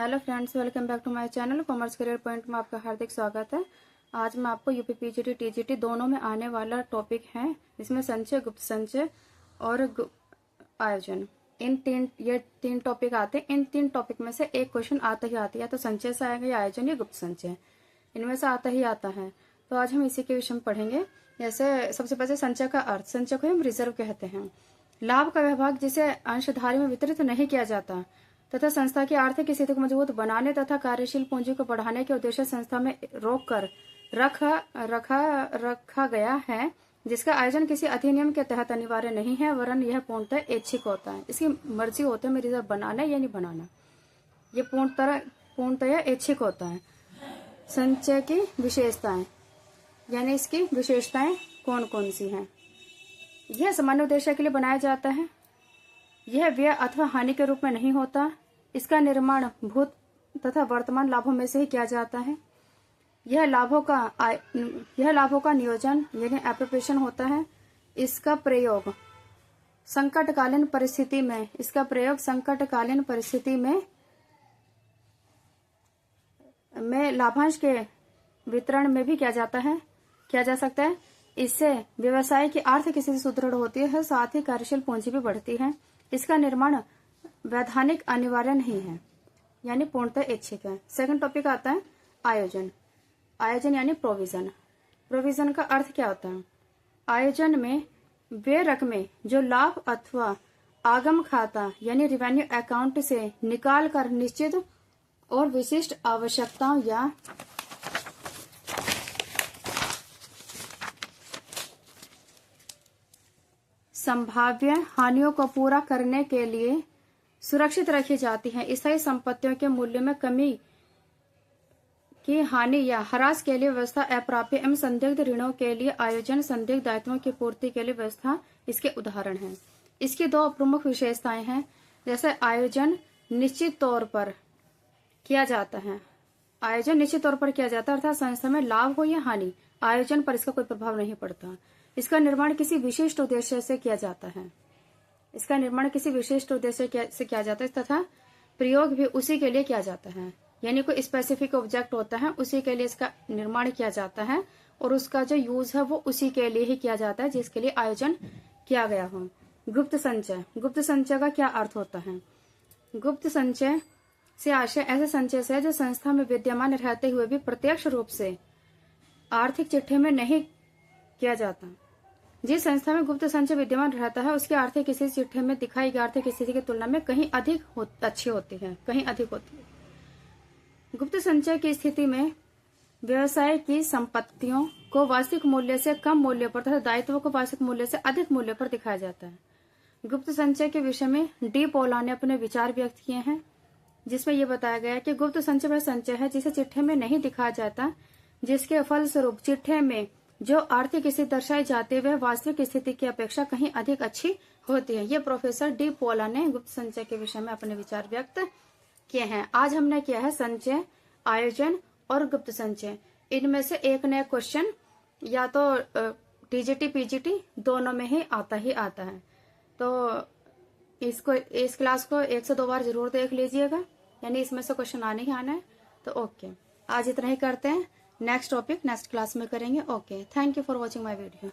Hello friends, welcome back to my channel commerce career point में आपका हार्दिक स्वागत है। आज मैं आपको यूपी पीजीटी टीजीटी दोनों में आने वाला टॉपिक है, इसमें संचय, गुप्त संचय और आयोजन, ये तीन टॉपिक आते हैं। इन तीन टॉपिक में से एक क्वेश्चन आता ही आता है, या तो संचय से आएगा या आयोजन या गुप्त संचय, इनमें से आता ही आता है। तो आज हम इसी के विषय में पढ़ेंगे। जैसे सबसे पहले संचय का अर्थ। संचय को हम रिजर्व कहते हैं। लाभ का विभाग जिसे अंशधारी में वितरित नहीं किया जाता तथा संस्था की आर्थिक स्थिति को मजबूत बनाने तथा कार्यशील पूंजी को बढ़ाने के उद्देश्य संस्था में रोक कर रखा गया है, जिसका आयोजन किसी अधिनियम के तहत अनिवार्य नहीं है, वरन यह पूर्णतः ऐच्छिक होता है। इसकी मर्जी होती है मेरी रिजर्व बनाना या नहीं बनाना, ये पूर्णतः ऐच्छिक होता है। संचय की विशेषताएं, यानी इसकी विशेषताएं कौन कौन सी हैं। यह सामान्य उद्देश्य के लिए बनाया जाता है। यह व्यय अथवा हानि के रूप में नहीं होता। इसका निर्माण भूत तथा वर्तमान लाभों में से ही किया जाता है। यह लाभों का नियोजन यानी एप्रोप्रिएशन होता है। इसका प्रयोग संकटकालीन परिस्थिति में लाभांश के वितरण में भी किया जा सकता है। इससे व्यवसाय की आर्थिक स्थिति सुदृढ़ होती है, साथ ही कार्यशील पूंजी भी बढ़ती है। इसका निर्माण वैधानिक अनिवार्य नहीं है, यानी पूर्णतः ऐच्छिक है। सेकंड टॉपिक आता है आयोजन। आयोजन यानी प्रोविजन। प्रोविजन का अर्थ क्या होता है। आयोजन में वे रकमें जो लाभ अथवा आगम खाता यानी रेवेन्यू अकाउंट से निकाल कर निश्चित और विशिष्ट आवश्यकताओं या संभाव्य हानियों को पूरा करने के लिए सुरक्षित रखी जाती है। स्थायी संपत्तियों के मूल्य में कमी की हानि या ह्रास के लिए व्यवस्था, अप्राप्य एवं संदिग्ध ऋणों के लिए आयोजन, संदिग्ध दायित्वों की पूर्ति के लिए व्यवस्था इसके उदाहरण हैं। इसकी दो प्रमुख विशेषताएं हैं। जैसे आयोजन निश्चित तौर पर किया जाता है। आयोजन निश्चित तौर पर किया जाता है, अर्थात संस्था में लाभ हो या हानि, आयोजन पर इसका कोई प्रभाव नहीं पड़ता। इसका निर्माण किसी विशिष्ट उद्देश्य से किया जाता है। तथा प्रयोग भी उसी के लिए किया जाता है, यानी कोई स्पेसिफिक ऑब्जेक्ट होता है, उसी के लिए इसका निर्माण किया जाता है और उसका जो यूज है वो उसी के लिए ही किया जाता है जिसके लिए आयोजन किया गया हो। गुप्त संचय। गुप्त संचय का क्या अर्थ होता है। गुप्त संचय से आशय ऐसे संचय से है जो संस्था में विद्यमान रहते हुए भी प्रत्यक्ष रूप से आर्थिक चिट्ठे में नहीं किया जाता। जिस संस्था में गुप्त संचय विद्यमान रहता है उसकी आर्थिक स्थिति चिट्ठे में दिखाई गई आर्थिक स्थिति की तुलना में कहीं अच्छी होती है। गुप्त संचय की स्थिति में व्यवसाय की संपत्तियों को वास्तविक मूल्य से कम मूल्य पर तथा दायित्वों को वास्तविक मूल्य से अधिक मूल्य पर दिखाया जाता है। गुप्त संचय के विषय में डी पोला ने अपने विचार व्यक्त किए हैं, जिसमें यह बताया गया कि गुप्त संचय वह संचय है जिसे चिट्ठे में नहीं दिखाया जाता, जिसके फलस्वरूप चिट्ठे में जो आर्थिक स्थिति दर्शाई जाती है वह वास्तविक स्थिति की अपेक्षा कहीं अधिक अच्छी होती है। ये प्रोफेसर डी पोला ने गुप्त संचय के विषय में अपने विचार व्यक्त किए हैं। आज हमने किया है संचय, आयोजन और गुप्त संचय। इनमें से एक नया क्वेश्चन या तो टीजीटी पीजीटी दोनों में ही आता है। तो इस क्लास को 1 से 2 बार जरूर देख लीजिएगा, यानी इसमें से क्वेश्चन आने ही आना है। तो ओके, आज इतना ही करते हैं। नेक्स्ट टॉपिक नेक्स्ट क्लास में करेंगे। Okay, thank you for watching my video.